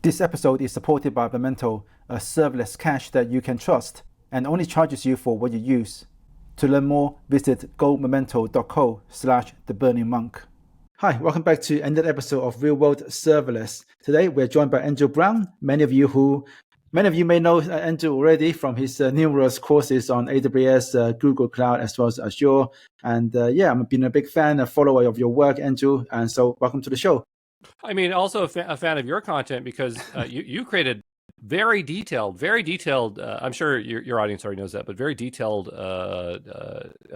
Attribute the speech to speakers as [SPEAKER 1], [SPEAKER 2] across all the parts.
[SPEAKER 1] This episode is supported by Momento, a serverless cache that you can trust and only charges you for what you use. To learn more, visit gomomento.co/theburningmonk. Hi, welcome back to another episode of Real-World Serverless. Today we're joined by Andrew Brown. Many of you may know Andrew already from his numerous courses on AWS, Google Cloud, as well as Azure. And I've been a big fan, a follower of your work, Andrew. And so welcome to the show.
[SPEAKER 2] I mean, also a fan of your content because you created very detailed. I'm sure your audience already knows that, but very detailed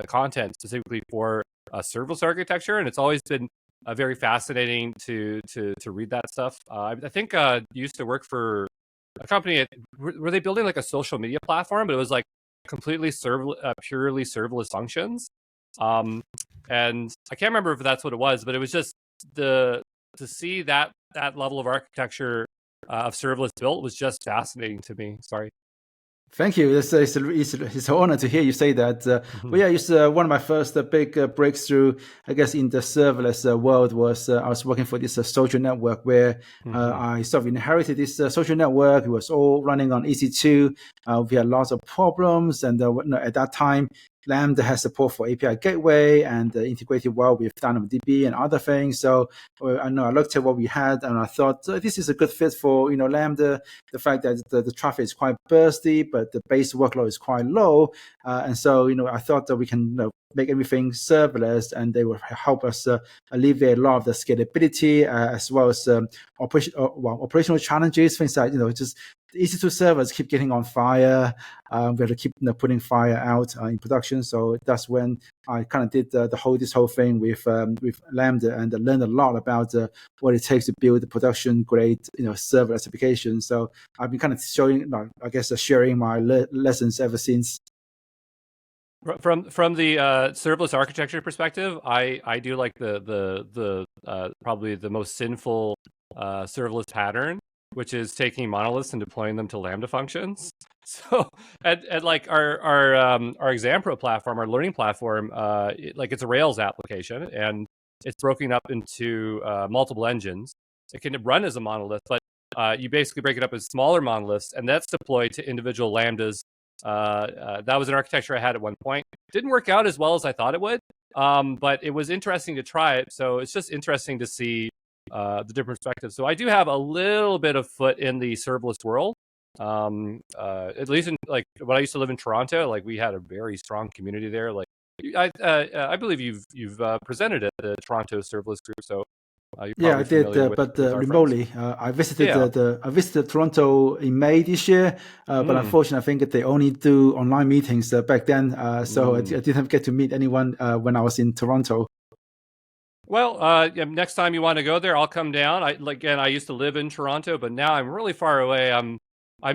[SPEAKER 2] content specifically for serverless architecture, and it's always been very fascinating to read that stuff. I think you used to work for a company. Were they building like a social media platform? But it was like completely purely serverless functions. And I can't remember if that's what it was, but it was just to see that level of architecture of serverless built was just fascinating to me. Sorry.
[SPEAKER 1] Thank you. It's an honor to hear you say that. But yeah, it's one of my first big breakthrough, I guess, in the serverless world was I was working for this social network where I sort of inherited this social network. It was all running on EC2. We had lots of problems. And at that time, Lambda has support for API gateway and integrated well with DynamoDB and other things. So I looked at what we had and I thought this is a good fit for Lambda. The fact that the traffic is quite bursty, but the base workload is quite low, and so I thought that we can make everything serverless, and they will help us alleviate a lot of the scalability as well as operational challenges. Things like just EC2 servers keep getting on fire. We have to keep putting fire out in production. So that's when I kind of did this whole thing with Lambda and learned a lot about what it takes to build a production grade serverless application. So I've been kind of sharing my lessons ever since.
[SPEAKER 2] From the serverless architecture perspective, I do like the probably the most sinful serverless pattern, which is taking monoliths and deploying them to Lambda functions. So at like our Exampro platform, our learning platform, it's a Rails application and it's broken up into multiple engines. It can run as a monolith, but you basically break it up as smaller monoliths, and that's deployed to individual Lambdas. That was an architecture I had at one point. Didn't work out as well as I thought it would, but it was interesting to try it. So it's just interesting to see the different perspectives. So I do have a little bit of foot in the serverless world. At least in when I used to live in Toronto, we had a very strong community there. I believe you've presented at the Toronto Serverless Group. So
[SPEAKER 1] I did, but remotely. I visited Toronto in May this year, but unfortunately, I think they only do online meetings back then. So I didn't get to meet anyone when I was in Toronto.
[SPEAKER 2] Well, next time you want to go there, I'll come down. I used to live in Toronto, but now I'm really far away. I'm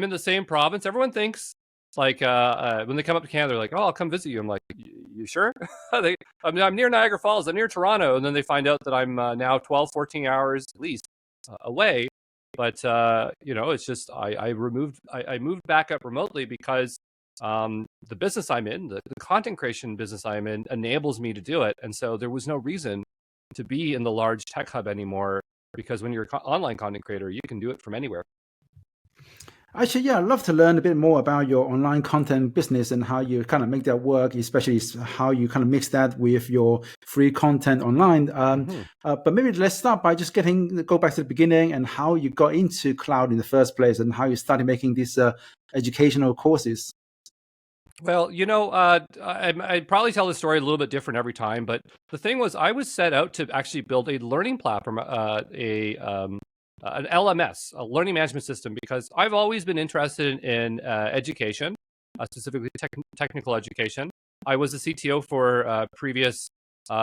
[SPEAKER 2] in the same province. Everyone thinks when they come up to Canada, they're like, "Oh, I'll come visit you." I'm like, "You sure?" I'm near Niagara Falls. I'm near Toronto, and then they find out that I'm now 12, 14 hours at least away. But it's just I moved back up remotely because the business I'm in, the content creation business I'm in, enables me to do it, and so there was no reason to be in the large tech hub anymore, because when you're an online content creator, you can do it from anywhere.
[SPEAKER 1] Actually, I'd love to learn a bit more about your online content business and how you kind of make that work, especially how you kind of mix that with your free content online. But maybe let's start by just go back to the beginning and how you got into cloud in the first place and how you started making these educational courses.
[SPEAKER 2] Well, I'd probably tell the story a little bit different every time, but the thing was, I was set out to actually build a learning platform, an LMS, a learning management system, because I've always been interested in education, specifically technical education. I was a CTO for previous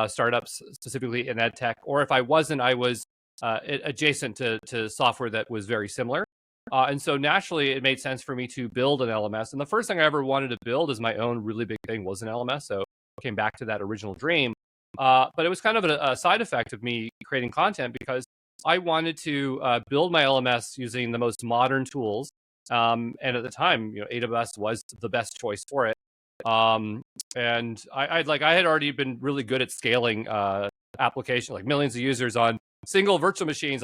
[SPEAKER 2] startups, specifically in ed tech, or if I wasn't, I was adjacent to software that was very similar. And so naturally, it made sense for me to build an LMS. And the first thing I ever wanted to build as my own really big thing was an LMS. So I came back to that original dream. But it was kind of a side effect of me creating content, because I wanted to build my LMS using the most modern tools. And at the time, AWS was the best choice for it. And I had already been really good at scaling application, like millions of users on single virtual machines.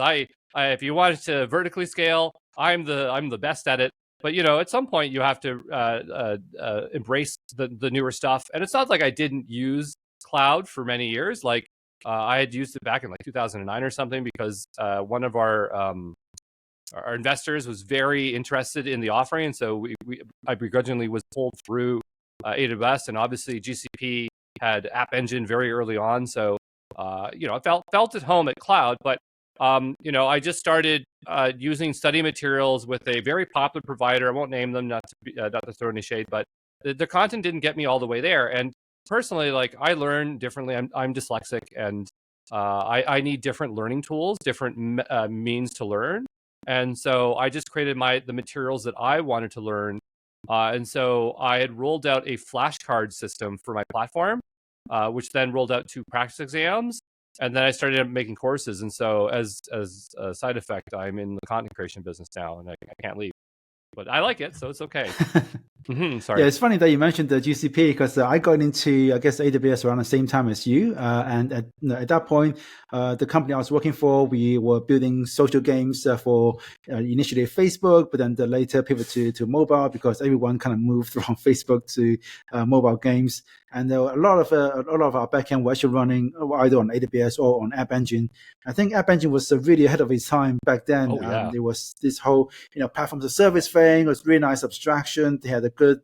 [SPEAKER 2] If you wanted to vertically scale, I'm the best at it. But at some point you have to embrace the newer stuff. And it's not like I didn't use cloud for many years. Like I had used it back in like 2009 or something because one of our investors was very interested in the offering, and so I begrudgingly was pulled through AWS, and obviously GCP had App Engine very early on, so I felt at home at cloud. But I just started using study materials with a very popular provider. I won't name them, not to throw any shade, but the content didn't get me all the way there. And personally, like I learn differently. I'm dyslexic, and I need different learning tools, different means to learn. And so I just created the materials that I wanted to learn. And so I had rolled out a flashcard system for my platform, which then rolled out 2 practice exams. And then I started making courses. And so as a side effect, I'm in the content creation business now, and I can't leave. But I like it, so it's okay. Sorry.
[SPEAKER 1] Yeah, it's funny that you mentioned the GCP because I got into, I guess, AWS around the same time as you. And at that point, the company I was working for, we were building social games for initially Facebook, but then later pivot to mobile because everyone kind of moved from Facebook to mobile games. And there were a lot of our backend were actually running either on AWS or on App Engine. I think App Engine was really ahead of its time back then.
[SPEAKER 2] Oh, yeah.
[SPEAKER 1] There was this whole platform as a service thing. It was really nice abstraction. They had a good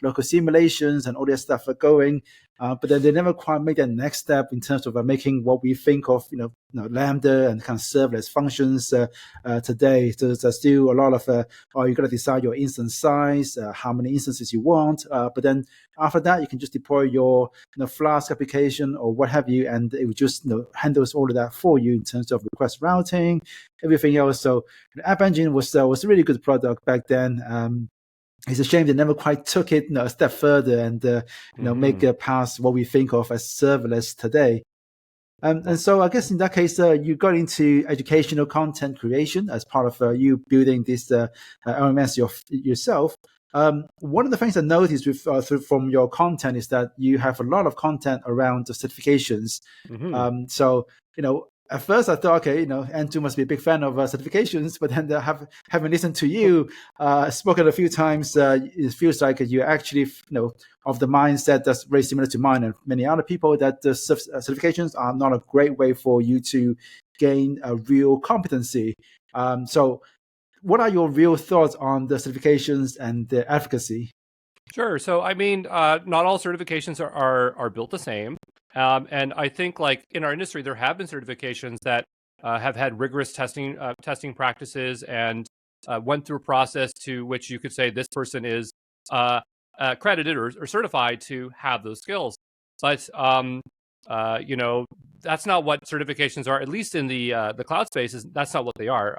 [SPEAKER 1] local simulations and all that stuff going. But then they never quite made that next step in terms of making what we think of, Lambda and kind of serverless functions today. So there's still a lot of, you got to decide your instance size, how many instances you want. But then after that, you can just deploy your Flask application or what have you, and it will just handles all of that for you in terms of request routing, everything else. So the App Engine was a really good product back then. It's a shame they never quite took it a step further and make it past what we think of as serverless today. And so I guess in that case, you got into educational content creation as part of you building this LMS yourself. One of the things I noticed from your content is that you have a lot of content around the certifications. So at first I thought, okay, Andrew must be a big fan of certifications, but then having listened to you, spoken a few times, it feels like you actually, of the mindset that's very similar to mine and many other people, that the certifications are not a great way for you to gain a real competency. So what are your real thoughts on the certifications and the efficacy?
[SPEAKER 2] Sure. So, I mean, not all certifications are built the same. And I think, like in our industry, there have been certifications that have had rigorous testing practices and went through a process to which you could say this person is accredited or certified to have those skills. But that's not what certifications are. At least in the cloud space, that's not what they are.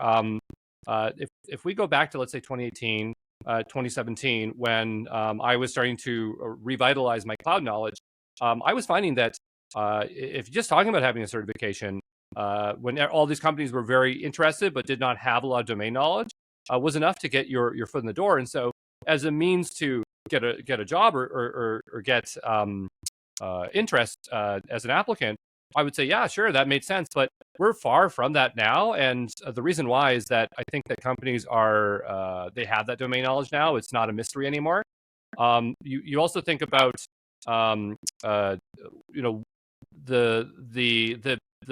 [SPEAKER 2] If we go back to, let's say, 2018. 2017, when I was starting to revitalize my cloud knowledge, I was finding that if you're just talking about having a certification, when all these companies were very interested but did not have a lot of domain knowledge, was enough to get your foot in the door. And so, as a means to get a job or get interest as an applicant, I would say, yeah, sure, that made sense. But we're far from that now. And the reason why is that I think that companies they have that domain knowledge now. It's not a mystery anymore. You also think about, the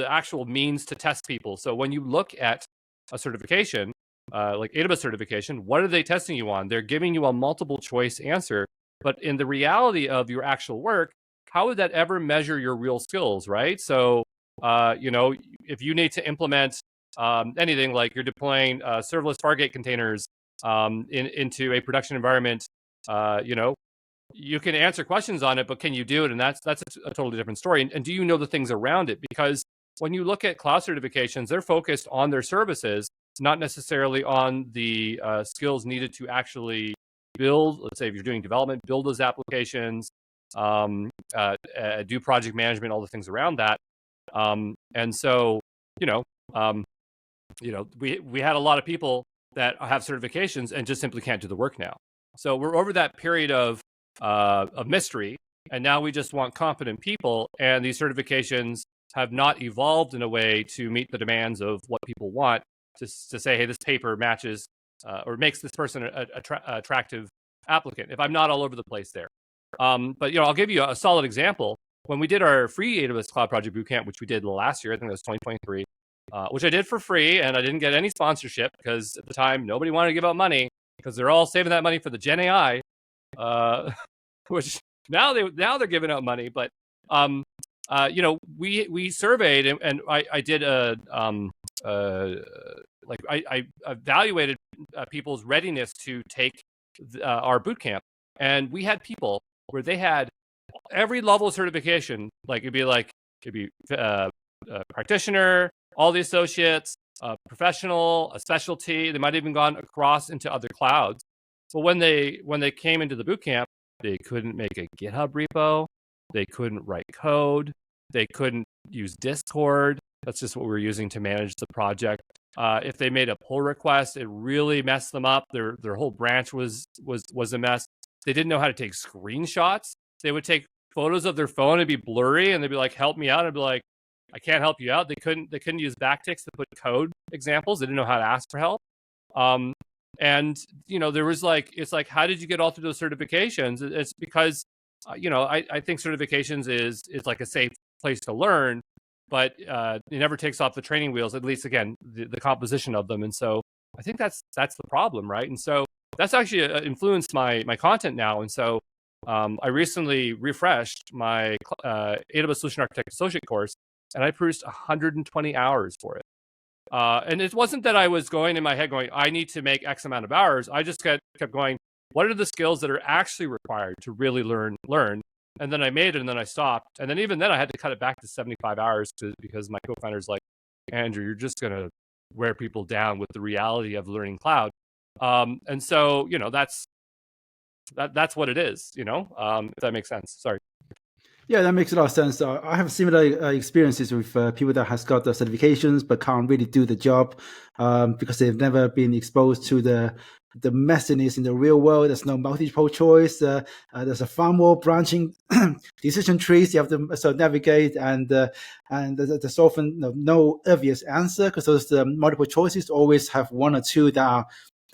[SPEAKER 2] actual means to test people. So when you look at a certification, like AWS certification, what are they testing you on? They're giving you a multiple choice answer. But in the reality of your actual work, how would that ever measure your real skills, right? So, if you need to implement anything like you're deploying serverless Fargate containers into a production environment, you can answer questions on it, but can you do it? And that's a totally different story. And do you know the things around it? Because when you look at cloud certifications, they're focused on their services, not necessarily on the skills needed to actually build. Let's say if you're doing development, build those applications. Do project management, all the things around that, and so we had a lot of people that have certifications and just simply can't do the work now. So we're over that period of mystery, and now we just want competent people. And these certifications have not evolved in a way to meet the demands of what people want to say, hey, this paper matches or makes this person an attractive applicant, if I'm not all over the place there. But I'll give you a solid example. When we did our free AWS Cloud Project Bootcamp, which we did last year, I think it was 2023, which I did for free, and I didn't get any sponsorship because at the time nobody wanted to give out money because they're all saving that money for the Gen AI, which now they're giving out money. But we surveyed and I did I evaluated people's readiness to take our bootcamp, and we had people where they had every level of certification. It'd be practitioner, all the associates, professional, a specialty. They might have even gone across into other clouds. But when they came into the bootcamp, they couldn't make a GitHub repo. They couldn't write code. They couldn't use Discord. That's just what we were using to manage the project. If they made a pull request, it really messed them up. Their whole branch was a mess. They didn't know how to take screenshots. They would take photos of their phone and be blurry, and they'd be like, "Help me out." I'd be like, "I can't help you out." They couldn't use backticks to put code examples. They didn't know how to ask for help. And there was it's like, how did you get all through those certifications? It's because I think certifications is like a safe place to learn, but it never takes off the training wheels, at least again the composition of them. And so I think that's the problem, right? And so that's actually influenced my content now. And so I recently refreshed my AWS Solution Architect Associate course, and I produced 120 hours for it. And it wasn't that I was going in my head going, I need to make X amount of hours. I just kept going, what are the skills that are actually required to really learn? And then I made it, and then I stopped. And then even then I had to cut it back to 75 hours because my co-founder's like, Andrew, you're just going to wear people down with the reality of learning cloud. And so, that's what it is, if that makes sense. Sorry.
[SPEAKER 1] Yeah, that makes a lot of sense. I have similar experiences with people that has got the certifications but can't really do the job because they've never been exposed to the messiness in the real world. There's no multiple choice. There's a far more branching decision trees you have to navigate, and there's often no obvious answer because those multiple choices always have one or two that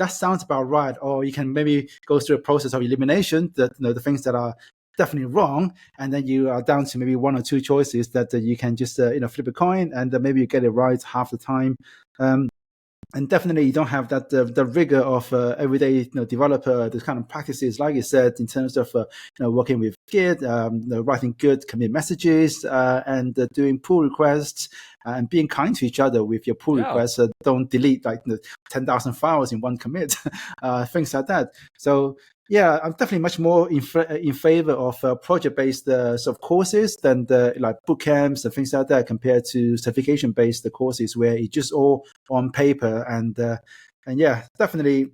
[SPEAKER 1] sounds about right, or you can maybe go through a process of elimination, the things that are definitely wrong, and then you are down to maybe one or two choices that you can just flip a coin, and maybe you get it right half the time. And definitely you don't have that the rigor of everyday developer, the kind of practices, like you said, in terms of working with Git, writing good commit messages, and doing pull requests, and being kind to each other with your pull requests. Don't delete 10,000 files in one commit, things like that. So yeah, I'm definitely much more in favor of project-based sort of courses than like boot camps and things like that, compared to certification-based courses where it's just all on paper. And yeah, definitely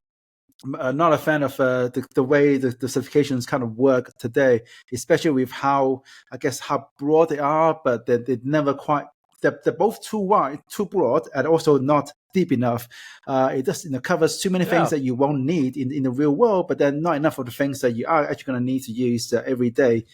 [SPEAKER 1] not a fan of the way the certifications kind of work today, especially with how broad they are, but they never quite. They're both too wide, too broad, and also not deep enough. It just covers too many things that you won't need in the real world, but then not enough of the things that you are actually going to need to use every day.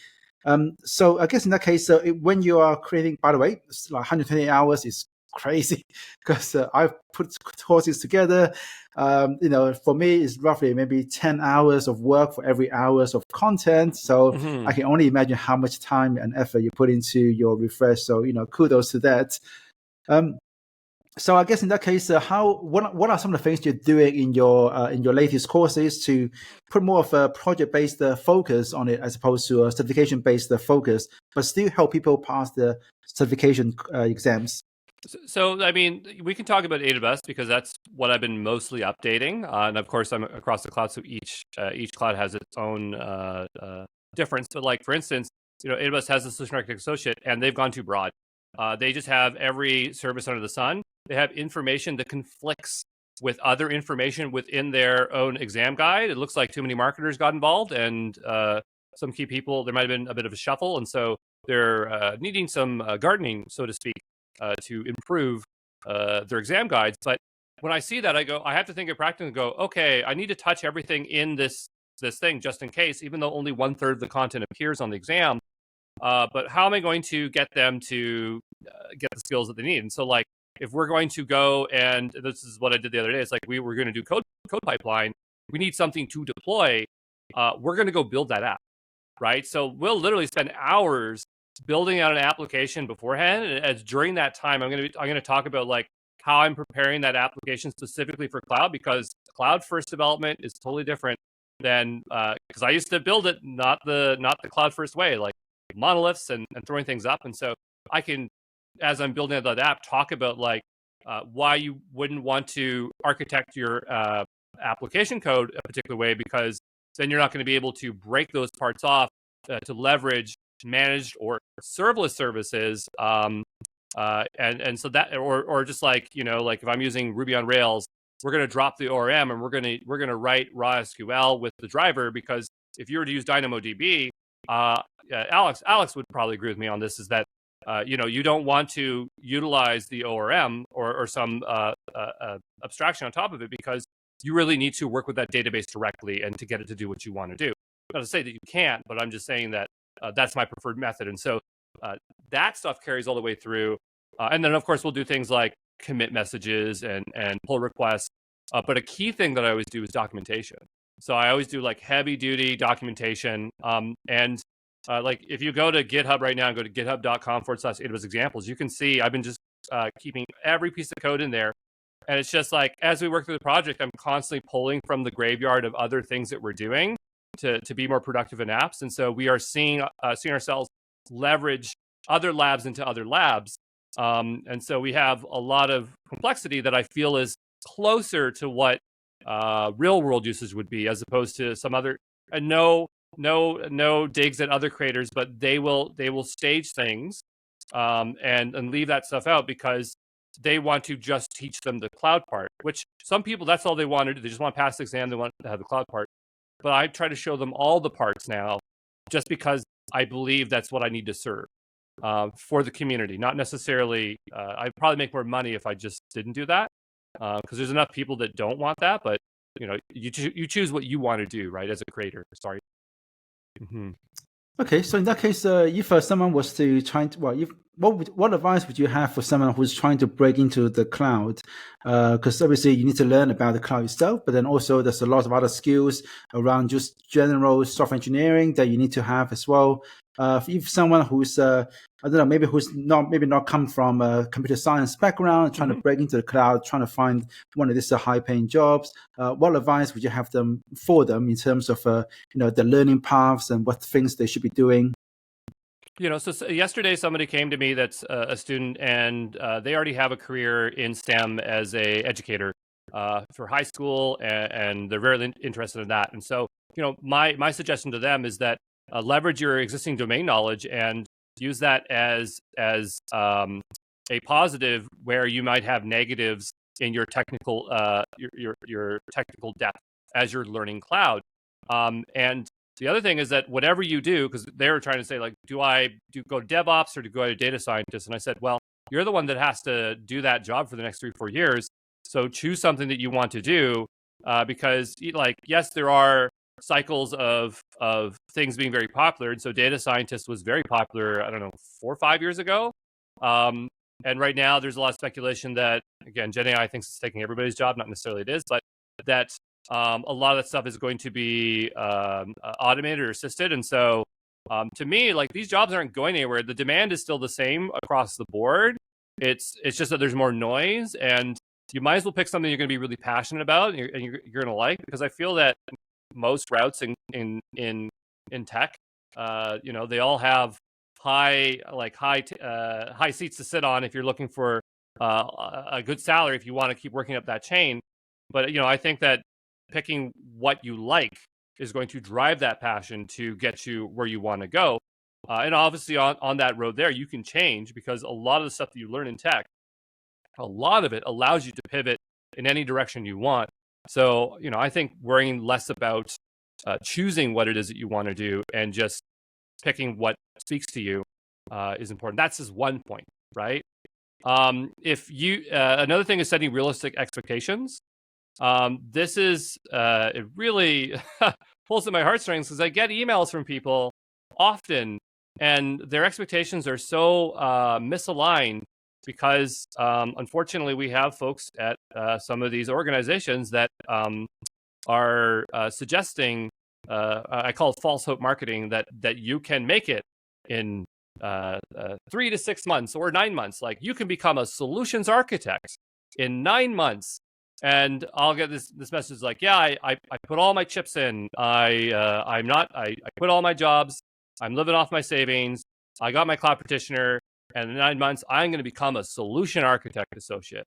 [SPEAKER 1] So I guess in that case, when you are creating, by the way, like 120 hours is crazy because I've put courses together. For me, it's roughly maybe 10 hours of work for every hours of content. So I can only imagine how much time and effort you put into your refresh. So, kudos to that. So I guess in that case, what are some of the things you're doing in your latest courses to put more of a project-based focus on it as opposed to a certification-based focus, but still help people pass the certification exams?
[SPEAKER 2] So, I mean, we can talk about AWS because that's what I've been mostly updating. And of course, I'm across the cloud, so each cloud has its own difference. But like, for instance, AWS has a Solution Architect Associate, and they've gone too broad. They just have every service under the sun. They have information that conflicts with other information within their own exam guide. It looks like too many marketers got involved, and some key people, there might have been a bit of a shuffle. And so they're needing some gardening, so to speak, to improve their exam guides. But when I see that, I have to think of practically and go, okay, I need to touch everything in this thing just in case, even though only 1/3 of the content appears on the exam. But how am I going to get them to get the skills that they need. And so like if we're going to go, and this is what I did the other day, it's like we were going to do code pipeline, we need something to deploy, we're going to go build that app, right? So we'll literally spend hours building out an application beforehand, and as during that time I'm going to talk about like how I'm preparing that application specifically for cloud, because cloud first development is totally different than because I used to build it not the cloud first way, like monoliths and throwing things up. And so I can, as I'm building that app, talk about like why you wouldn't want to architect your application code a particular way, because then you're not going to be able to break those parts off to leverage managed or serverless services. And so that, or just like, you know, like if I'm using Ruby on Rails, we're going to drop the ORM and we're going to write raw SQL with the driver, because if you were to use DynamoDB, Alex would probably agree with me on this, is that you know, you don't want to utilize the ORM or some abstraction on top of it, because you really need to work with that database directly and to get it to do what you want to do. Not to say that you can't, but I'm just saying that that's my preferred method. And so that stuff carries all the way through. And then, of course, we'll do things like commit messages and pull requests. But a key thing that I always do is documentation. So I always do like heavy duty documentation. And like if you go to GitHub right now and go to github.com/AWS examples, you can see I've been just keeping every piece of code in there. And it's just like, as we work through the project, I'm constantly pulling from the graveyard of other things that we're doing to be more productive in apps. And so we are seeing ourselves leverage other labs into other labs. And so we have a lot of complexity that I feel is closer to what real world usage would be, as opposed to some other, no digs at other creators, but they will stage things and leave that stuff out because they want to just teach them the cloud part, which some people, that's all they want to do. They just want to pass the exam. They want to have the cloud part. But I try to show them all the parts now, just because I believe that's what I need to serve for the community. Not necessarily, I'd probably make more money if I just didn't do that, because there's enough people that don't want that. But you know, you choose what you want to do, right? As a creator, sorry. Mm-hmm.
[SPEAKER 1] Okay, so in that case, if someone was to try to, well, what advice would you have for someone who's trying to break into the cloud? Because obviously you need to learn about the cloud itself, but then also there's a lot of other skills around just general software engineering that you need to have as well. If someone who's I don't know, maybe not come from a computer science background, trying to break into the cloud, trying to find one of these high-paying jobs, what advice would you have for them in terms of you know, the learning paths and what things they should be doing?
[SPEAKER 2] You know, so yesterday somebody came to me that's a student, and they already have a career in STEM as a educator for high school, and they're very interested in that. And so, you know, my suggestion to them is that leverage your existing domain knowledge and use that as a positive where you might have negatives in your technical your technical depth as you're learning cloud. And the other thing is that whatever you do, because they were trying to say, like, do I go to DevOps or do go to data scientist? And I said, well, you're the one that has to do that job for the next 3-4 years. So choose something that you want to do, because, like, yes, there are cycles of things being very popular. And so data scientist was very popular, I don't know, 4 or 5 years ago. And right now there's a lot of speculation that, again, Gen AI thinks it's taking everybody's job. Not necessarily it is, but that a lot of that stuff is going to be automated or assisted. And so to me, like, these jobs aren't going anywhere. The demand is still the same across the board. It's just that there's more noise, and you might as well pick something you're going to be really passionate about and you're going to like, because I feel that most routes in tech, you know, they all have high seats to sit on if you're looking for a good salary, if you want to keep working up that chain. But, you know, I think that picking what you like is going to drive that passion to get you where you want to go. And obviously on that road there, you can change, because a lot of the stuff that you learn in tech, a lot of it allows you to pivot in any direction you want. So, you know, I think worrying less about choosing what it is that you want to do and just picking what speaks to you is important. That's just one point, right? If you another thing is setting realistic expectations. This is it really pulls at my heartstrings, because I get emails from people often and their expectations are so misaligned because unfortunately we have folks at some of these organizations that are suggesting I call it false hope marketing, that you can make it in 3 to 6 months or 9 months. Like, you can become a solutions architect in 9 months. And I'll get this message like, yeah, I put all my chips in. I quit all my jobs. I'm living off my savings. I got my cloud practitioner, and in 9 months, I'm going to become a solution architect associate.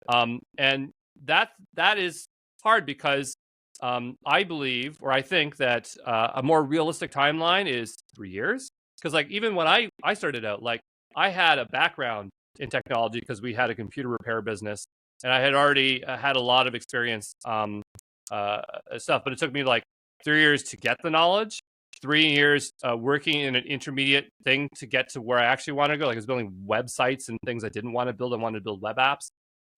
[SPEAKER 2] And that is hard because I believe, or I think that a more realistic timeline is 3 years. Because like, even when I started out, like, I had a background in technology because we had a computer repair business, and I had already had a lot of experience stuff. But it took me like 3 years to get the knowledge, 3 years working in an intermediate thing to get to where I actually want to go. Like, I was building websites and things I didn't want to build. I wanted to build web apps.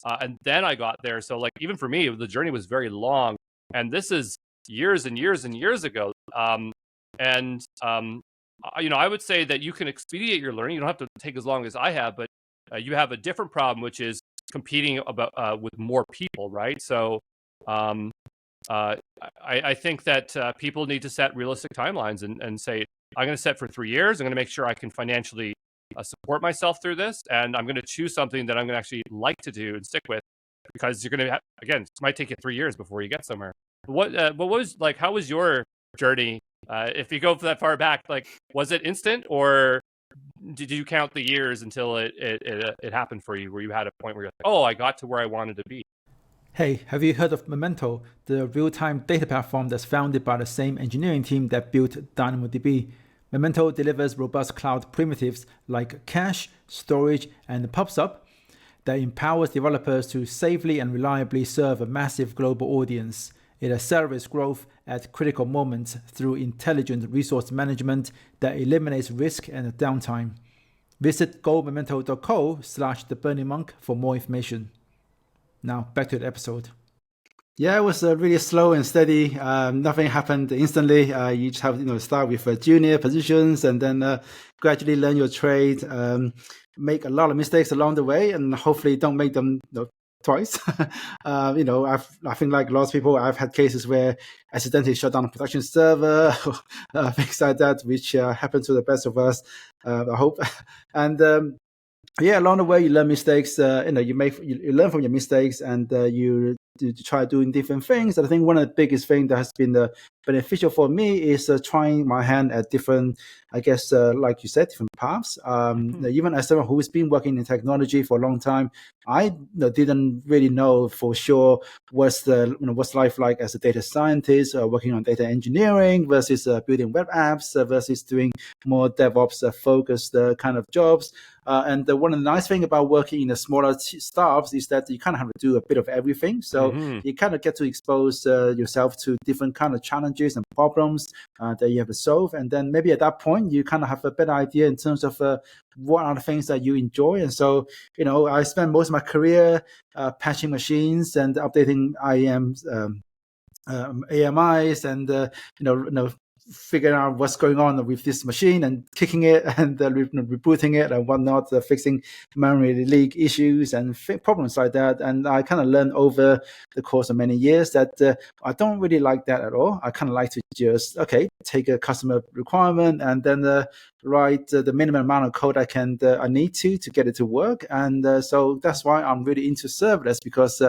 [SPEAKER 2] And then I got there. So like, even for me, the journey was very long. And this is years and years and years ago. I would say that you can expedite your learning. You don't have to take as long as I have, but you have a different problem, which is competing with more people, right? So I think that people need to set realistic timelines and say, I'm going to set for 3 years. I'm going to make sure I can financially support myself through this, and I'm going to choose something that I'm going to actually like to do and stick with, because you're going to again, it might take you 3 years before you get somewhere. What was like? How was your journey? If you go that far back, like, was it instant, or did you count the years until it happened for you, where you had a point where you're like, oh, I got to where I wanted to be?
[SPEAKER 1] Hey, have you heard of Momento, the real-time data platform that's founded by the same engineering team that built DynamoDB? Momento delivers robust cloud primitives like cache, storage, and PubSub that empowers developers to safely and reliably serve a massive global audience. It accelerates growth at critical moments through intelligent resource management that eliminates risk and downtime. Visit gomomento.co/theburningmonk for more information. Now, back to the episode. Yeah, it was really slow and steady. Nothing happened instantly. You just have start with junior positions and then gradually learn your trade, make a lot of mistakes along the way, and hopefully don't make them twice. I think like lots of people, I've had cases where accidentally shut down a production server, things like that, which happen to the best of us, I hope. And along the way, you learn mistakes. You learn from your mistakes, and you try doing different things. And I think one of the biggest things that has been beneficial for me is trying my hand at different, I guess, like you said, different paths. Even as someone who's been working in technology for a long time, I didn't really know for sure what's life like as a data scientist, working on data engineering versus building web apps versus doing more DevOps focused kind of jobs. And one of the nice things about working in the smaller startups is that you kind of have to do a bit of everything. So you kind of get to expose yourself to different kind of challenges and problems that you have to solve. And then maybe at that point, you kind of have a better idea in terms of what are the things that you enjoy. And so, I spent most of my career patching machines and updating IAMs, AMIs, and figuring out what's going on with this machine and kicking it and rebooting it and whatnot, fixing memory leak issues and problems like that. And I kind of learned over the course of many years that I don't really like that at all. I kind of like to just, take a customer requirement and then write the minimum amount of code I need to get it to work. And so that's why I'm really into serverless, because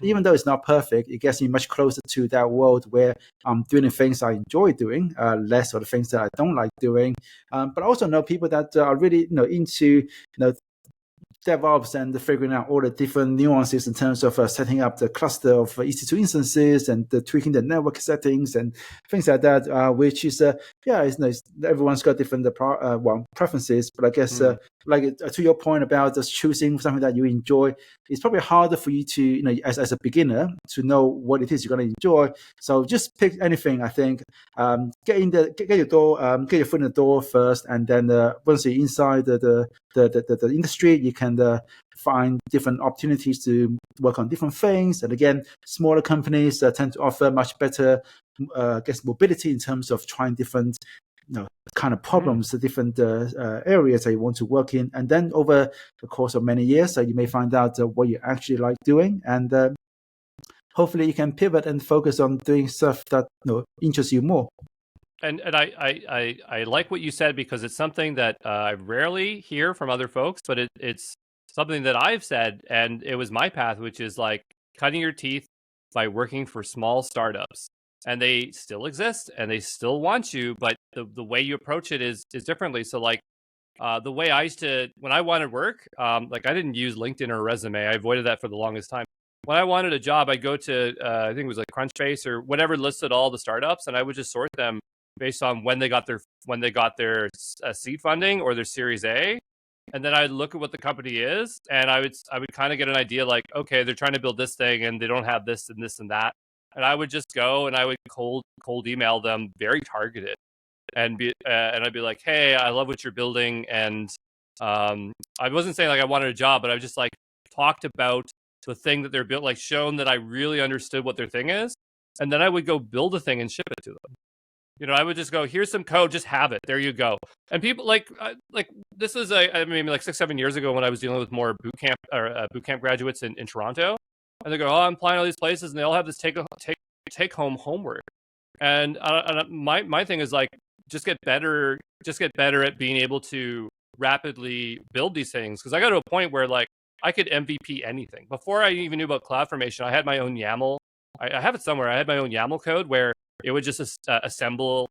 [SPEAKER 1] even though it's not perfect, it gets me much closer to that world where I'm doing the things I enjoy doing, less of the things that I don't like doing. But I also know people that are really into DevOps and figuring out all the different nuances in terms of setting up the cluster of EC2 instances and tweaking the network settings and things like that, which is, everyone's got different preferences. But I guess, to your point about just choosing something that you enjoy, it's probably harder for you to, as a beginner, to know what it is you're going to enjoy. So just pick anything, I think. Get your foot in the door first, and then once you're inside the industry, you can find different opportunities to work on different things. And again, smaller companies tend to offer much better, mobility in terms of trying different kind of problems, the different areas that you want to work in. And then over the course of many years, you may find out what you actually like doing. And hopefully you can pivot and focus on doing stuff that interests you more.
[SPEAKER 2] And I like what you said, because it's something that I rarely hear from other folks, but it's something that I've said, and it was my path, which is like cutting your teeth by working for small startups. And they still exist and they still want you, but the way you approach it is differently. So like the way I used to, when I wanted work, like I didn't use LinkedIn or a resume. I avoided that for the longest time. When I wanted a job, I'd go to, I think it was like Crunchbase or whatever listed all the startups, and I would just sort them based on when they got their seed funding or their Series A. And then I'd look at what the company is, and I would kind of get an idea like, okay, they're trying to build this thing and they don't have this and this and that. And I would just go and I would cold email them, very targeted, and I'd be like, hey, I love what you're building. And I wasn't saying like I wanted a job, but I just like talked about the thing that they're built, like shown that I really understood what their thing is. And then I would go build a thing and ship it to them. I would just go, here's some code, just have it. There you go. And people like this is maybe like 6-7 years ago when I was dealing with more boot camp graduates in Toronto, and they go, oh, I'm applying all these places, and they all have this take home homework. And my thing is like, just get better at being able to rapidly build these things. Because I got to a point where like I could MVP anything. Before I even knew about CloudFormation, I had my own YAML. I have it somewhere. I had my own YAML code where it would just assemble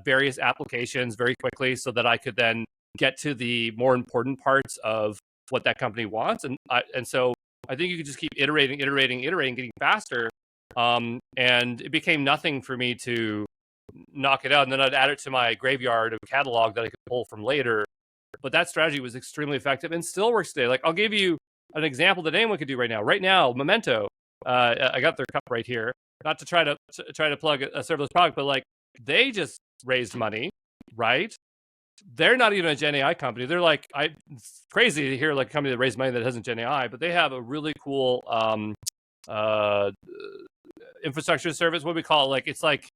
[SPEAKER 2] various applications very quickly so that I could then get to the more important parts of what that company wants. And so I think you could just keep iterating, getting faster. And it became nothing for me to knock it out. And then I'd add it to my graveyard of catalog that I could pull from later. But that strategy was extremely effective and still works today. Like I'll give you an example that anyone could do right now. Right now, Momento, I got their cup right here. Not to try to plug a serverless product, but like they just raised money, right? They're not even a Gen AI company. They're like, it's crazy to hear like a company that raised money that hasn't Gen AI, but they have a really cool infrastructure service. What do we call it? Like it's like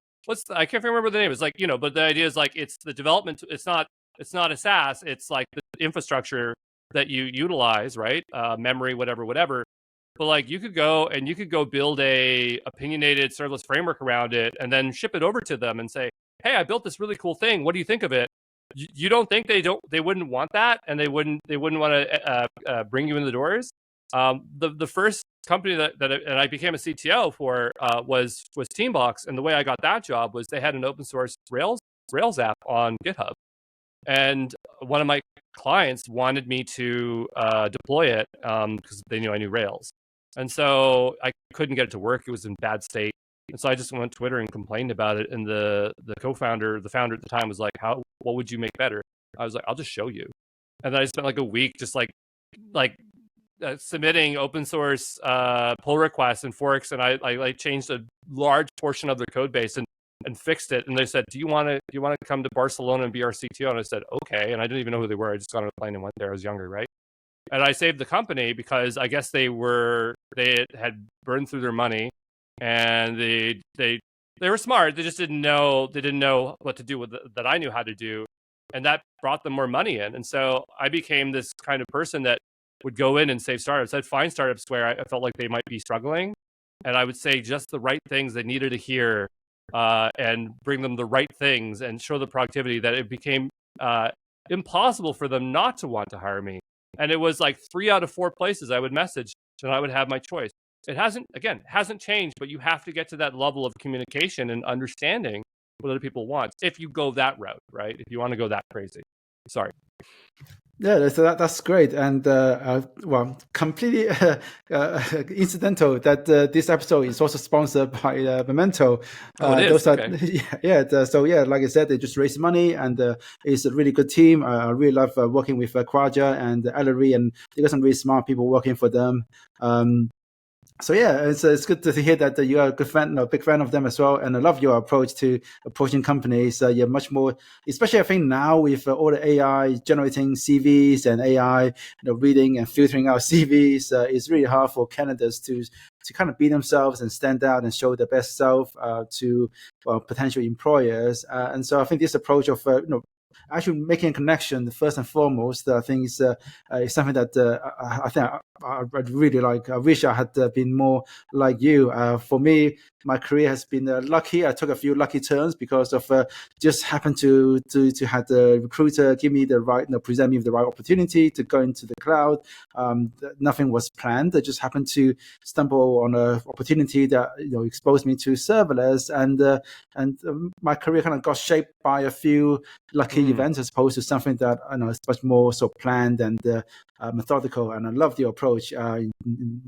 [SPEAKER 2] I can't remember the name. It's like but the idea is like it's the development. It's not a SaaS. It's like the infrastructure that you utilize, right? Memory, whatever. But like you could go build a opinionated serverless framework around it and then ship it over to them and say, hey, I built this really cool thing. What do you think of it? You don't think they wouldn't want that, and they wouldn't want to bring you in the doors. The first company that I became a CTO for was Teambox, and the way I got that job was they had an open source Rails app on GitHub, and one of my clients wanted me to deploy it because they knew I knew Rails. And so I couldn't get it to work. It was in bad state. And so I just went on Twitter and complained about it. And the founder at the time was like, what would you make better? I was like, I'll just show you. And then I spent like a week just like submitting open source pull requests and forks. And I changed a large portion of their code base and fixed it. And they said, do you want to come to Barcelona and be our CTO? And I said, okay. And I didn't even know who they were. I just got on a plane and went there. I was younger, right? And I saved the company because I guess they had burned through their money, and they were smart. They just didn't know what to do with that I knew how to do, and that brought them more money in. And so I became this kind of person that would go in and save startups. I'd find startups where I felt like they might be struggling, and I would say just the right things they needed to hear, and bring them the right things and show the productivity that it became impossible for them not to want to hire me. And it was like 3 out of 4 places I would message and I would have my choice. It hasn't changed, but you have to get to that level of communication and understanding what other people want if you go that route, right? If you want to go that crazy. Sorry.
[SPEAKER 1] Yeah, so that's great. And completely incidental that this episode is also sponsored by Momento.
[SPEAKER 2] It is. Okay.
[SPEAKER 1] So like I said, they just raised money, and it's a really good team. I really love working with Kwaja and Ellery, and they got some really smart people working for them. So yeah, it's good to hear that you are a big fan of them as well, and I love your approach to approaching companies. You're much more, especially I think now with all the AI generating CVs and AI, reading and filtering out CVs, it's really hard for candidates to to kind of be themselves and stand out and show their best self to potential employers. And so I think this approach of actually making a connection first and foremost, I think is something that I think I'd really like. I wish I had been more like you. For me, my career has been lucky. I took a few lucky turns because of just happened to have the recruiter give me the right, present me with the right opportunity to go into the cloud. Nothing was planned. I just happened to stumble on an opportunity that exposed me to serverless, and my career kind of got shaped by a few lucky events as opposed to something that is much more so planned and methodical. And I love the approach in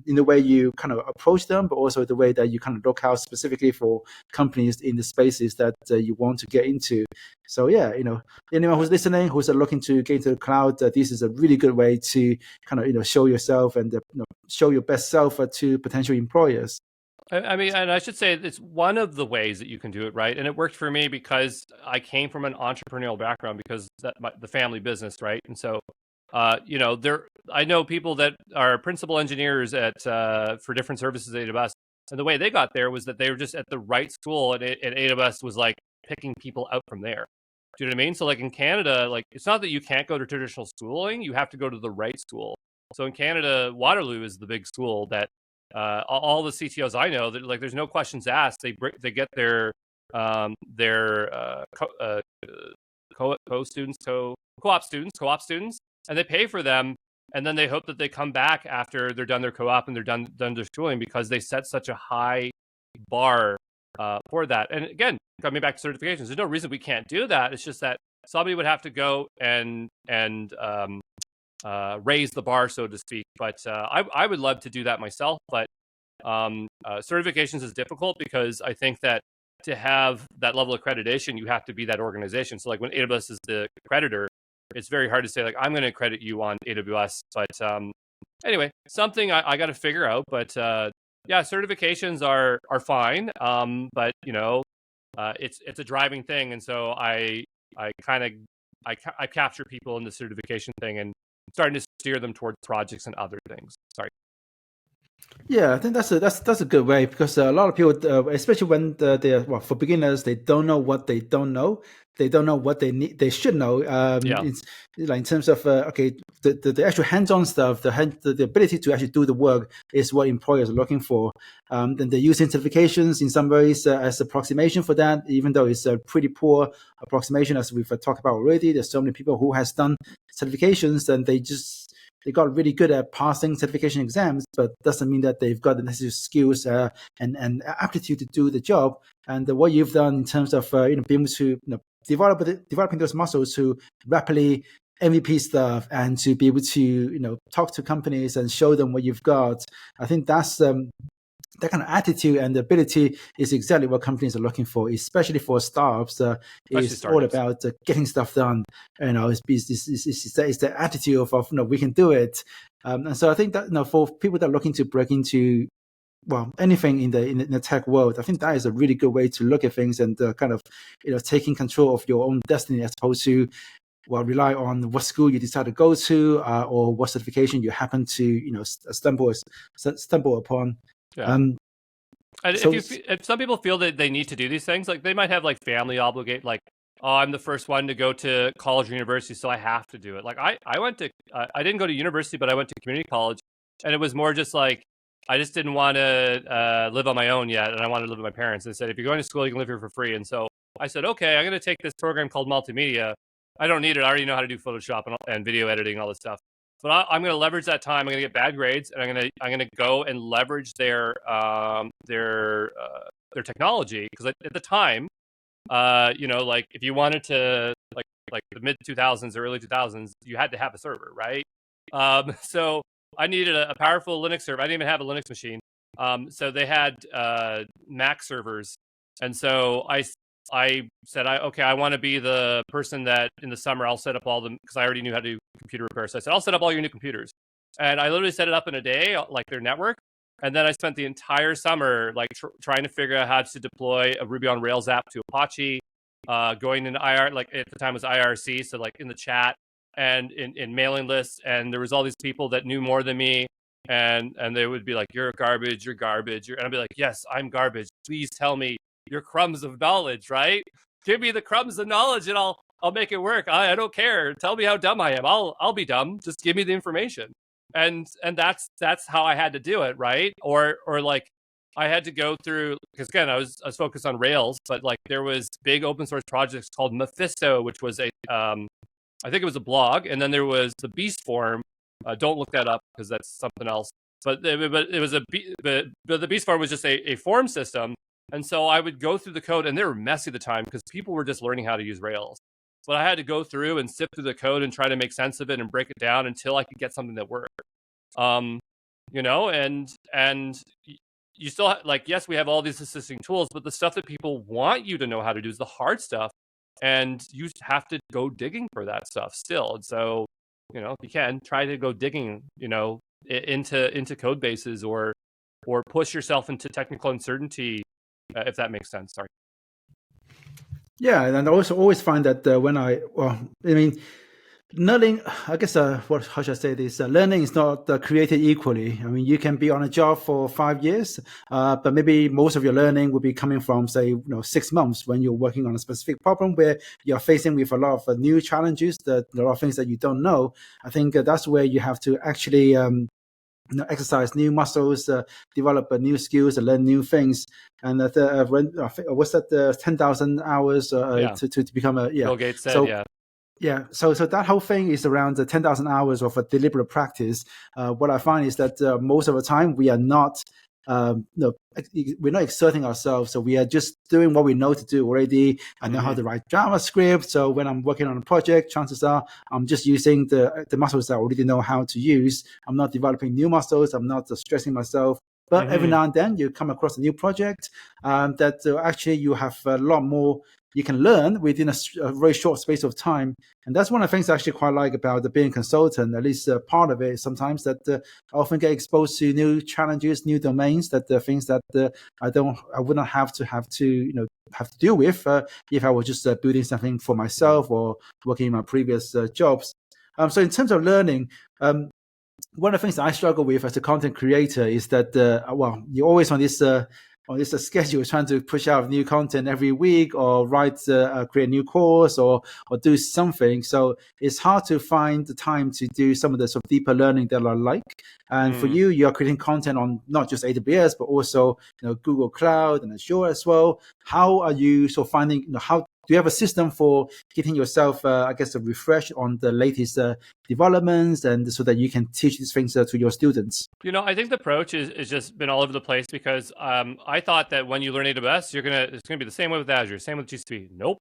[SPEAKER 1] the way you kind of approach them, but also the way that you kind of look out specifically for companies in the spaces that you want to get into. So yeah, anyone who's listening, who's looking to get into the cloud, this is a really good way to kind of show yourself and show your best self to potential employers.
[SPEAKER 2] I mean, and I should say it's one of the ways that you can do it, right? And it worked for me because I came from an entrepreneurial background because the family business, right? And so, I know people that are principal engineers at for different services at AWS, and the way they got there was that they were just at the right school, and AWS was like picking people out from there. Do you know what I mean? So, like in Canada, like it's not that you can't go to traditional schooling; you have to go to the right school. So in Canada, Waterloo is the big school that. All the CTOs I know, that like there's no questions asked. They get their co-op students, and they pay for them, and then they hope that they come back after they're done their co-op and they're done their schooling because they set such a high bar for that. And again, coming back to certifications, there's no reason we can't do that. It's just that somebody would have to go and raise the bar, so to speak. But I would love to do that myself. But certifications is difficult because I think that to have that level of accreditation, you have to be that organization. So like when AWS is the accreditor, it's very hard to say like, I'm going to accredit you on AWS. But anyway, something I got to figure out. But yeah, certifications are fine. But it's a driving thing. And so I capture people in the certification thing and starting to steer them towards projects and other things. Sorry.
[SPEAKER 1] Yeah, I think that's a good way because a lot of people, especially when for beginners, they don't know what they don't know. They don't know what they should know. It's like in terms of the actual hands-on stuff, the ability to actually do the work is what employers are looking for. Then they're using certifications in some ways as approximation for that, even though it's a pretty poor approximation as we've talked about already. There's so many people who has done certifications and they got really good at passing certification exams, but doesn't mean that they've got the necessary skills and aptitude to do the job. And what you've done in terms of being able to developing those muscles to rapidly MVP stuff and to be able to talk to companies and show them what you've got, I think that's that kind of attitude and ability is exactly what companies are looking for, especially for startups. It's all about getting stuff done. It's the attitude of we can do it. And so I think that for people that are looking to break into anything in the tech world, I think that is a really good way to look at things and kind of taking control of your own destiny as opposed to rely on what school you decide to go to or what certification you happen to stumble upon.
[SPEAKER 2] Yeah. And if some people feel that they need to do these things, like they might have like family obligate, like, oh, I'm the first one to go to college or university, so I have to do it. Like I went to, I didn't go to university, but I went to community college, and it was more just like, I just didn't want to live on my own yet, and I wanted to live with my parents. They said, if you're going to school, you can live here for free. And so I said, okay, I'm going to take this program called multimedia. I don't need it. I already know how to do Photoshop and video editing and all this stuff. But I'm going to leverage that time. I'm going to get bad grades, and I'm going to go and leverage their technology, because at the time, like if you wanted to like the mid 2000s or early 2000s, you had to have a server, right? So I needed a powerful Linux server. I didn't even have a Linux machine. So they had Mac servers, and so I said, I want to be the person that in the summer I'll set up all them, because I already knew how to do computer repair. So I said, I'll set up all your new computers. And I literally set it up in a day, like their network. And then I spent the entire summer like trying to figure out how to deploy a Ruby on Rails app to Apache, going into IR, like at the time it was IRC. So like in the chat and in mailing lists. And there was all these people that knew more than me. and they would be like, "You're garbage, you're garbage," and I'd be like, "Yes, I'm garbage. Please tell me your crumbs of knowledge, right? Give me the crumbs of knowledge, and I'll make it work. I don't care. Tell me how dumb I am. I'll be dumb. Just give me the information." And that's how I had to do it, right? Or like I had to go through, because again, I was focused on Rails, but like there was big open source projects called Mephisto, which was a I think it was a blog, and then there was the Beast Form. Don't look that up because that's something else. But it was but the Beast Form was just a form system, and so I would go through the code, and they were messy at the time because people were just learning how to use Rails. But I had to go through and sift through the code and try to make sense of it and break it down until I could get something that worked. You know, and you still like, yes, we have all these assisting tools, but the stuff that people want you to know how to do is the hard stuff, and you have to go digging for that stuff still. And so, you know, if you can try to go digging, you know, into code bases or push yourself into technical uncertainty, if that makes sense. Sorry.
[SPEAKER 1] Yeah, and I also always find that learning, I guess, how should I say this? Learning is not created equally. I mean, you can be on a job for 5 years, but maybe most of your learning will be coming from, say, 6 months when you're working on a specific problem where you're facing with a lot of new challenges, a lot of things that you don't know. I think that's where you have to actually exercise new muscles, develop new skills, and learn new things. And what's that? 10,000 hours to become a
[SPEAKER 2] Bill Gates said,
[SPEAKER 1] so, yeah, so that whole thing is around 10,000 hours of a deliberate practice. What I find is that most of the time we are not, we're not exerting ourselves. So we are just doing what we know to do already. I know how to write JavaScript. So when I'm working on a project, chances are I'm just using the muscles that I already know how to use. I'm not developing new muscles. I'm not stressing myself. But every now and then you come across a new project that actually you have a lot more you can learn within a very short space of time. And that's one of the things I actually quite like about being a consultant, at least part of it sometimes, that I often get exposed to new challenges, new domains, that things that I wouldn't have to deal with if I was just building something for myself or working in my previous jobs. So in terms of learning, one of the things that I struggle with as a content creator is that, you're always on this schedule trying to push out new content every week or create a new course or do something. So it's hard to find the time to do some of the sort of deeper learning that I like. And for you are creating content on not just AWS, but also Google Cloud and Azure as well. How are you sort of finding, how do you have a system for getting yourself, a refresh on the latest developments, and so that you can teach these things to your students?
[SPEAKER 2] I think the approach is just been all over the place because I thought that when you learn AWS, it's gonna be the same way with Azure, same with GCP. Nope,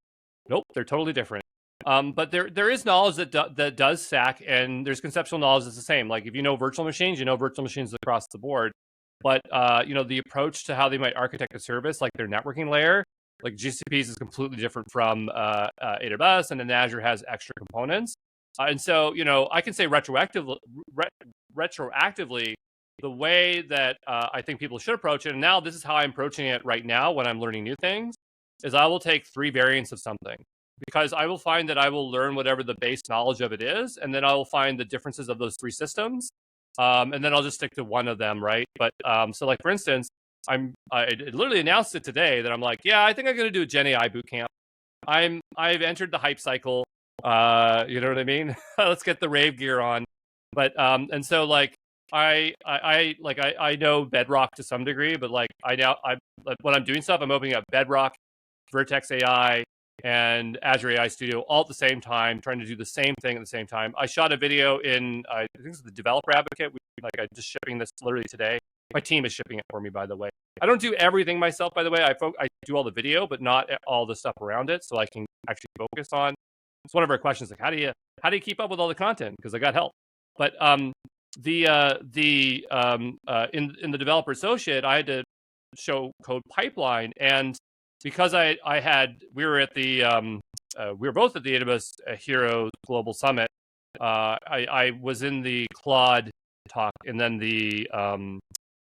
[SPEAKER 2] they're totally different. But there is knowledge that does stack, and there's conceptual knowledge that's the same. Like if you know virtual machines, virtual machines across the board. But the approach to how they might architect a service, like their networking layer, like GCP's is completely different from AWS, and then Azure has extra components. And so, I can say retroactively, the way that I think people should approach it, and now this is how I'm approaching it right now when I'm learning new things, is I will take 3 variants of something, because I will find that I will learn whatever the base knowledge of it is, and then I will find the differences of those 3 systems, and then I'll just stick to one of them, right? But so like for instance, I literally announced it today that I'm like, yeah, I think I'm going to do a Gen AI bootcamp. I've entered the hype cycle. You know what I mean? Let's get the rave gear on. But and so like I know Bedrock to some degree, but like when I'm doing stuff, I'm opening up Bedrock, Vertex AI, and Azure AI Studio all at the same time, trying to do the same thing at the same time. I shot a video in I think it's the Developer Advocate. I'm just shipping this literally today. My team is shipping it for me, by the way. I don't do everything myself, by the way. I do all the video, but not all the stuff around it, so I can actually focus on. It's one of our questions, like how do you keep up with all the content? Because I got help. But in the Developer Associate, I had to show code pipeline, and because we were both at the AWS Hero Global Summit. I was in the Claude talk and then the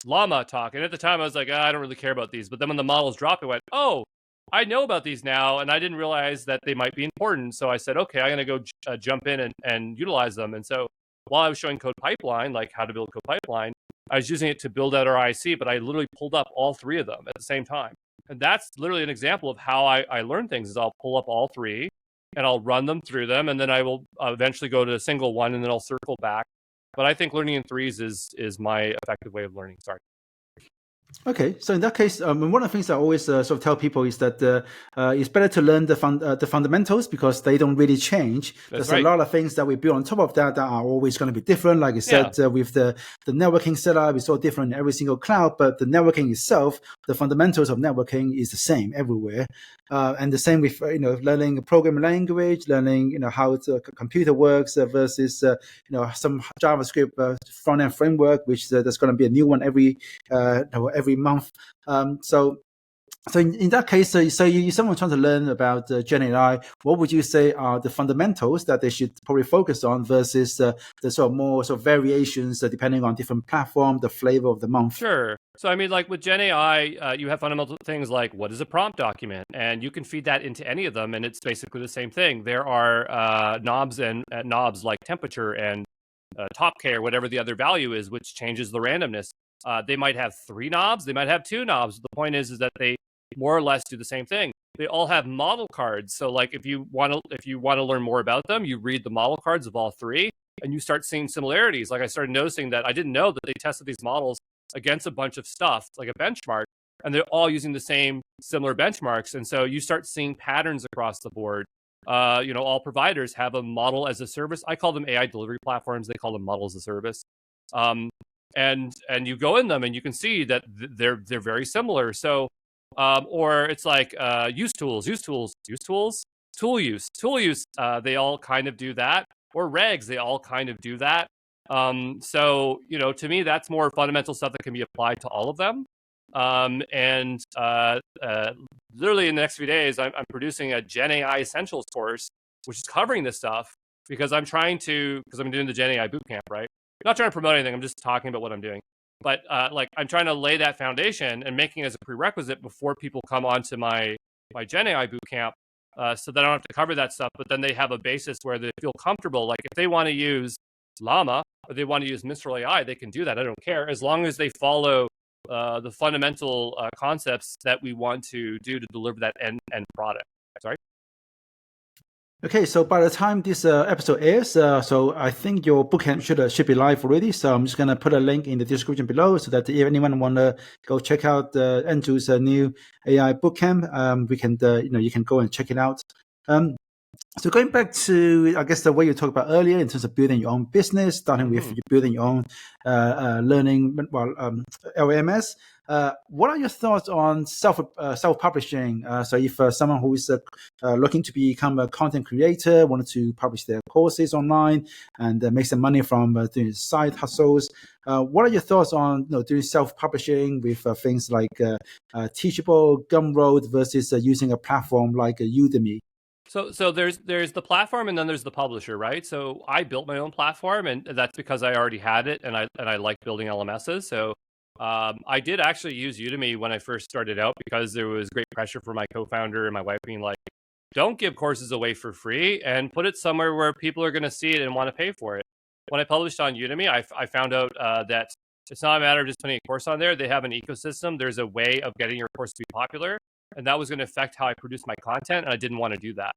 [SPEAKER 2] Llama talk, and at the time I was like, I don't really care about these. But then when the models dropped, I went, oh, I know about these now, and I didn't realize that they might be important. So I said, okay, I'm going to go jump in and utilize them. And so while I was showing code pipeline, like how to build code pipeline, I was using it to build out our IC, but I literally pulled up all three of them at the same time. And that's literally an example of how I learn things is I'll pull up all three and I'll run them through them. And then I will eventually go to a single one and then I'll circle back. But I think learning in threes is my effective way of learning. Sorry.
[SPEAKER 1] Okay, so in that case, one of the things I always sort of tell people is that it's better to learn the fundamentals because they don't really change. There's a lot of things that we build on top of that are always going to be different. Like you said, with the networking setup, it's all different in every single cloud, but the networking itself, the fundamentals of networking is the same everywhere. And the same with learning a programming language, learning how the computer works versus some JavaScript front-end framework, which there's going to be a new one every month. So in that case, so someone trying to learn about Gen AI, what would you say are the fundamentals that they should probably focus on versus the sort of more sort of variations depending on different platform, the flavor of the month?
[SPEAKER 2] Sure. So, I mean, like with Gen AI, you have fundamental things like what is a prompt document? And you can feed that into any of them, and it's basically the same thing. There are knobs and knobs like temperature and top K or whatever the other value is, which changes the randomness. They might have 3 knobs. They might have 2 knobs. The point is that they more or less do the same thing. They all have model cards. So, like, if you want to learn more about them, you read the model cards of all 3, and you start seeing similarities. Like I started noticing that I didn't know that they tested these models against a bunch of stuff, like a benchmark, and they're all using the same similar benchmarks. And so you start seeing patterns across the board. All providers have a model as a service. I call them AI delivery platforms. They call them models as a service. And you go in them and you can see that they're very similar. So, or it's like use tools, tool use. They all kind of do that. Or regs, they all kind of do that. So, to me, that's more fundamental stuff that can be applied to all of them. Literally in the next few days, I'm producing a Gen AI Essentials course, which is covering this stuff because I'm doing the Gen AI bootcamp, right? I'm not trying to promote anything. I'm just talking about what I'm doing. But I'm trying to lay that foundation and making it as a prerequisite before people come onto my Gen AI bootcamp. So that I don't have to cover that stuff, but then they have a basis where they feel comfortable. Like if they want to use Llama or they want to use Mistral AI, they can do that. I don't care as long as they follow the fundamental concepts that we want to do to deliver that end product. Sorry.
[SPEAKER 1] Okay, so by the time this episode airs, so I think your bootcamp should be live already. So I'm just gonna put a link in the description below, so that if anyone wanna go check out Andrew's new AI bootcamp, we can you can go and check it out. So going back to, I guess, the way you talked about earlier in terms of building your own business, starting with you building your own learning, LMS. What are your thoughts on self-publishing? So if someone who is looking to become a content creator, wanted to publish their courses online and make some money from doing side hustles, what are your thoughts on doing self-publishing with things like Teachable, Gumroad versus using a platform like Udemy?
[SPEAKER 2] So there's the platform and then there's the publisher, right? So I built my own platform, and that's because I already had it, and I like building LMSs. So I did actually use Udemy when I first started out because there was great pressure for my co-founder and my wife being like, "Don't give courses away for free and put it somewhere where people are going to see it and want to pay for it." When I published on Udemy, I found out that it's not a matter of just putting a course on there. They have an ecosystem. There's a way of getting your course to be popular, and that was going to affect how I produce my content, and I didn't want to do that.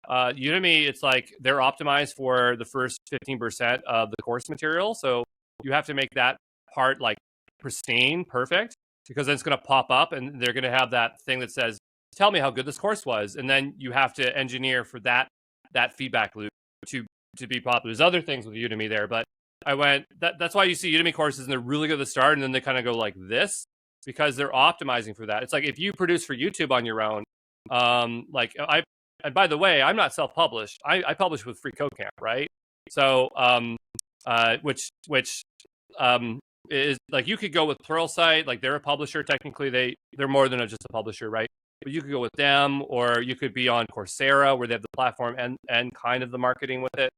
[SPEAKER 2] Udemy, it's like they're optimized for the first 15% of the course material. So you have to make that part like pristine, perfect, because then it's going to pop up and they're going to have that thing that says, tell me how good this course was. And then you have to engineer for that feedback loop to be popular. There's other things with Udemy there, but that's why you see Udemy courses and they're really good at the start and then they kind of go like this because they're optimizing for that. It's like if you produce for YouTube on your own, and by the way, I'm not self-published. I publish with Free Code Camp, right? So, which is like you could go with Pluralsight, like they're a publisher. Technically, they're more than just a publisher, right? But you could go with them, or you could be on Coursera, where they have the platform and kind of the marketing with it.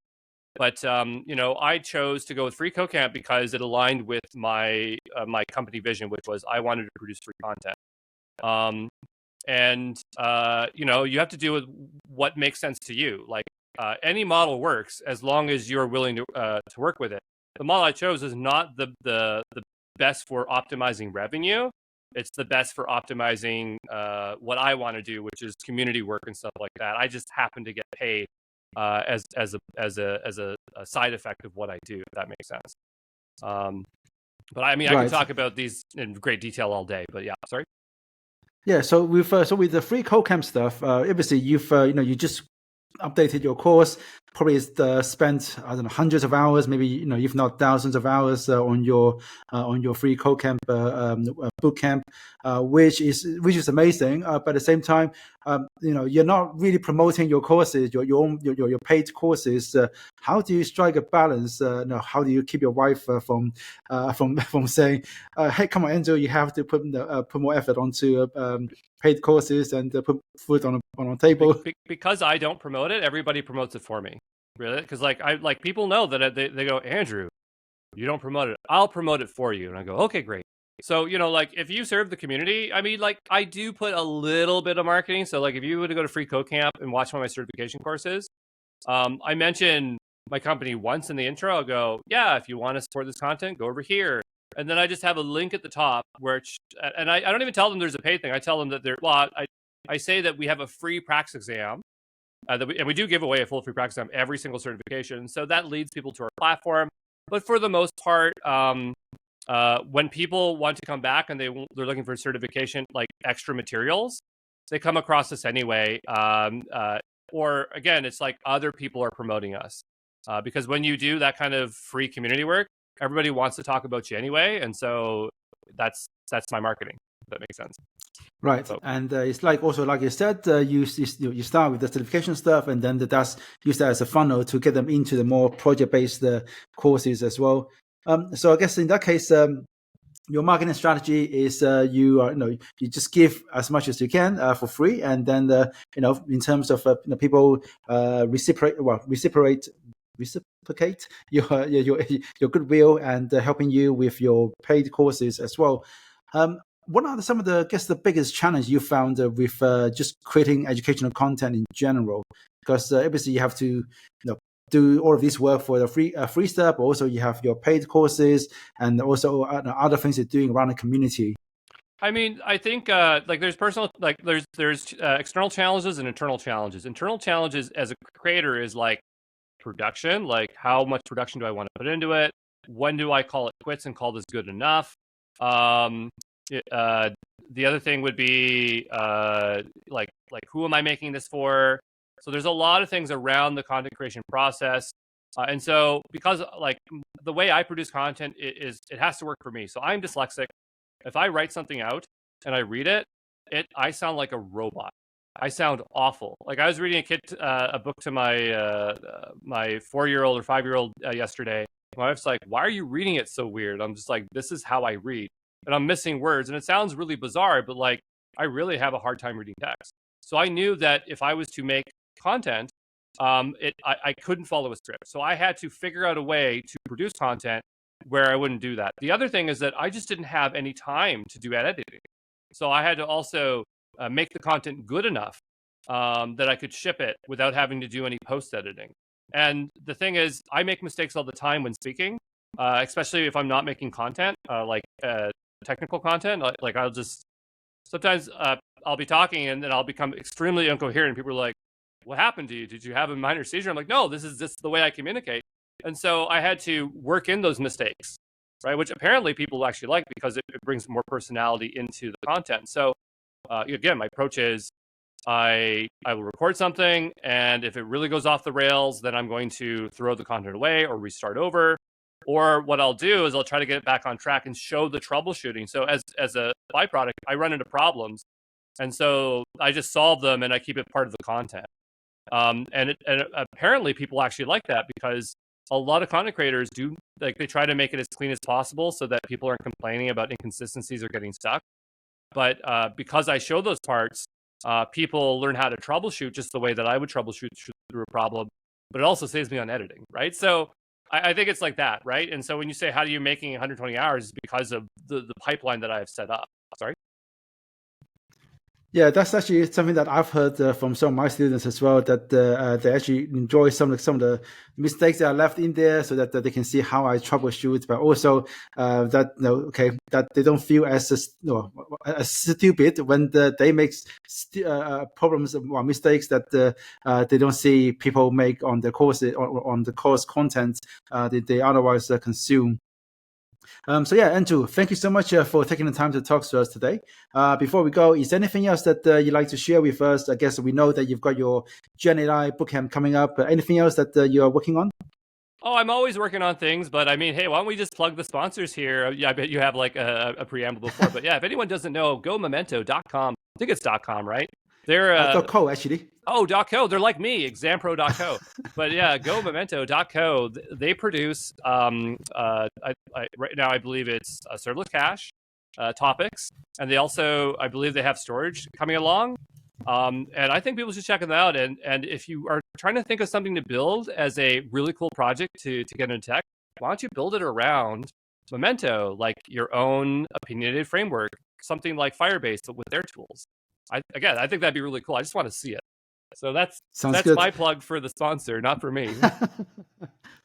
[SPEAKER 2] But I chose to go with Free Code Camp because it aligned with my company vision, which was I wanted to produce free content. You have to do with what makes sense to you. Like any model works as long as you're willing to work with it. The model I chose is not the best for optimizing revenue. It's the best for optimizing what I want to do, which is community work and stuff like that. I just happen to get paid as a side effect of what I do, if that makes sense. But I mean, I can talk about these in great detail all day. But yeah, sorry.
[SPEAKER 1] Yeah, so with the free codecamp stuff, obviously you just updated your course, probably spent, I don't know, hundreds of hours, maybe if not thousands of hours on your free codecamp bootcamp, which is amazing. But at the same time, you're not really promoting your courses, your paid courses. How do you strike a balance? How do you keep your wife from saying, "Hey, come on, Andrew, you have to put more effort onto paid courses and put food on a table"?
[SPEAKER 2] Because I don't promote it, everybody promotes it for me. Really? Because like people know that they go, Andrew, you don't promote it. I'll promote it for you. And I go, okay, great. So, like if you serve the community, I mean, like I do put a little bit of marketing. So like if you were to go to Free Code Camp and watch one of my certification courses, I mentioned my company once in the intro. I'll go, yeah, if you want to support this content, go over here. And then I just have a link at the top and I don't even tell them there's a paid thing. I tell them that I say that we have a free practice exam. And we do give away a full free practice exam every single certification. So that leads people to our platform. But for the most part, when people want to come back and they're looking for certification, like extra materials, they come across us anyway. Or again, it's like other people are promoting us. Because when you do that kind of free community work, everybody wants to talk about you anyway. And so that's my marketing. If that makes sense.
[SPEAKER 1] Right, and it's like also like you said, you start with the certification stuff, and then that's use that as a funnel to get them into the more project-based courses as well. So I guess in that case, your marketing strategy is you just give as much as you can for free, and then in terms of people reciprocate your goodwill and helping you with your paid courses as well. What are some of the biggest challenge you found with just creating educational content in general? Because obviously you have to do all of this work for the free stuff, but also you have your paid courses and also other things you're doing around the community.
[SPEAKER 2] I mean, I think like there's external challenges and internal challenges. Internal challenges as a creator is like production, like how much production do I want to put into it? When do I call it quits and call this good enough? The other thing would be like who am I making this for? So there's a lot of things around the content creation process. And so because like the way I produce content is it has to work for me. So I'm dyslexic. If I write something out and I read it, I sound like a robot. I sound awful. Like I was reading a book to my my 4-year-old or 5-year-old yesterday. My wife's like, "Why are you reading it so weird?" I'm just like, "This is how I read." And I'm missing words. And it sounds really bizarre, but like I really have a hard time reading text. So I knew that if I was to make content, I couldn't follow a script. So I had to figure out a way to produce content where I wouldn't do that. The other thing is that I just didn't have any time to do editing. So I had to also make the content good enough that I could ship it without having to do any post editing. And the thing is, I make mistakes all the time when speaking, especially if I'm not making content, like technical content. Like I'll just sometimes I'll be talking and then I'll become extremely incoherent. People are like, "What happened to you? Did you have a minor seizure?" I'm like, "No, this is just the way I communicate." And so I had to work in those mistakes, right? Which apparently people actually like because it brings more personality into the content. So again, my approach is I will record something, and if it really goes off the rails, then I'm going to throw the content away or restart over. Or what I'll do is I'll try to get it back on track and show the troubleshooting. So as a byproduct, I run into problems, and so I just solve them and I keep it part of the content. And apparently people actually like that because a lot of content creators do like they try to make it as clean as possible so that people aren't complaining about inconsistencies or getting stuck. But because I show those parts, people learn how to troubleshoot just the way that I would troubleshoot through a problem. But it also saves me on editing, right? So I think it's like that, right? And so when you say, how do you making 120 hours? It's because of the pipeline that I have set up. Sorry?
[SPEAKER 1] Yeah, that's actually something that I've heard from some of my students as well. That they actually enjoy some of the mistakes that are left in there, so that they can see how I troubleshoot. But also that that they don't feel as stupid when they make problems or mistakes that they don't see people make on the courses or on the course content that they otherwise consume. So yeah, Andrew, thank you so much for taking the time to talk to us today. Before we go, is there anything else that you'd like to share with us? I guess we know that you've got your Gen AI bootcamp coming up. Anything else that you are working on?
[SPEAKER 2] Oh, I'm always working on things, but I mean, hey, why don't we just plug the sponsors here? Yeah, I bet you have like a preamble before, but yeah, if anyone doesn't know, go Momento.com. I think it's .com, right? They're
[SPEAKER 1] .co actually.
[SPEAKER 2] Oh, .co. They're like me, exampro.co. But yeah, go Momento.co. They produce right now I believe it's a serverless cache, topics, and they also I believe they have storage coming along. And I think people should check them out. And if you are trying to think of something to build as a really cool project to get into tech, why don't you build it around Momento, like your own opinionated framework, something like Firebase, but with their tools. I think that'd be really cool. I just want to see it. So that's
[SPEAKER 1] good.
[SPEAKER 2] My plug for the sponsor, not for me.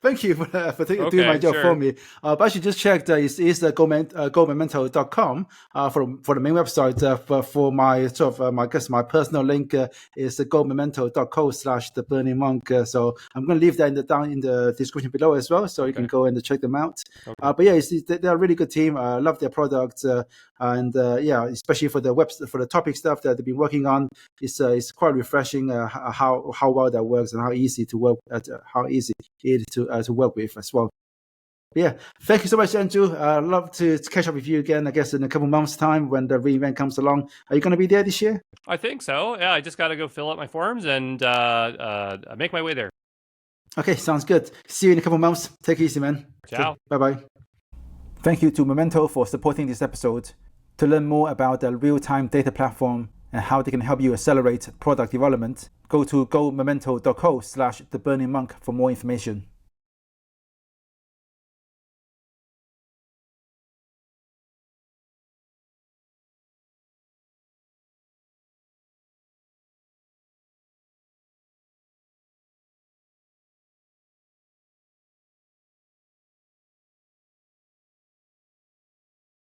[SPEAKER 1] Thank you for doing my job for me. But I should just check is GoMomento.com for the main website. But for my my personal link is GoMomento.co/the Burning Monk. So I'm going to leave that down in the description below as well, so you can go and check them out. Okay. But yeah, they're a really good team. I love their products, and especially for the topic stuff that they've been working on. It's quite refreshing how well that works and how easy to work how easy it is to work with as well. But yeah, thank you so much, Andrew. I'd love to catch up with you again, I guess, in a couple months' time when the re-event comes along. Are you going to be there this year?
[SPEAKER 2] I think so. Yeah, I just got to go fill out my forms and make my way there.
[SPEAKER 1] Okay, sounds good. See you in a couple months. Take it easy, man.
[SPEAKER 2] Ciao.
[SPEAKER 1] Okay, bye-bye. Thank you to Momento for supporting this episode. To learn more about the real-time data platform and how they can help you accelerate product development, go to gomomento.co/theburningmonk for more information.